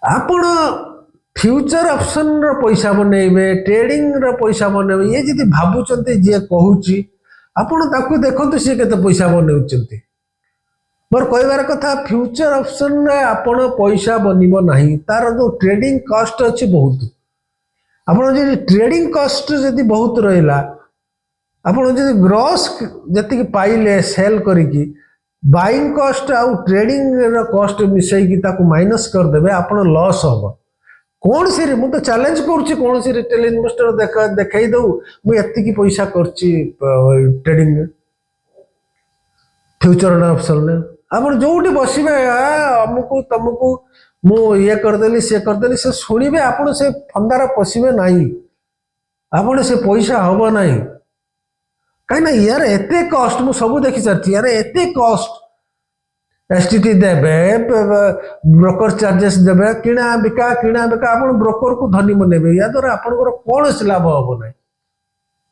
ଆପଣ future option रो पैसा बनइबे trading रो पैसा बनइबे ये जदि भाबुचंती जे कहूची आपण ताकू देखंतु से केते पैसा बनउचंती मोर कहबार कथा फ्यूचर ऑप्शन रे आपण पैसा बनिबो नाही तार जो ट्रेडिंग कॉस्ट अछि बहुत आपण जे ट्रेडिंग कॉस्ट जदि बहुत रहिला आपण जे ग्रॉस जति पाइले सेल करिकी बाइंग कॉस्ट आउ ट्रेडिंग रो कॉस्ट मिसई की ताकू माइनस कर देबे आपण लॉस हो कौन सी मु तो चैलेंज करुच्ची कौन सी रिटेल इन्वेस्टर देखई दऊ मु एति पैसा करची ट्रेडिंग फ्यूचर ऑप्शन ने आप जोटी बसबे अमुक तुमको मु ये करदेली से शुणवे आप से फंदार पशे ना आप से पैसा हम ना कहीं यार एत कस्ट मु सब देखी सारी यार एत कस्ट एसटीटी देबे ब्रोकर चार्जेस देबे किणा बिका आप ब्रोकर को धनी बनेबे या द्वारा आपन कौन लाभ हम ना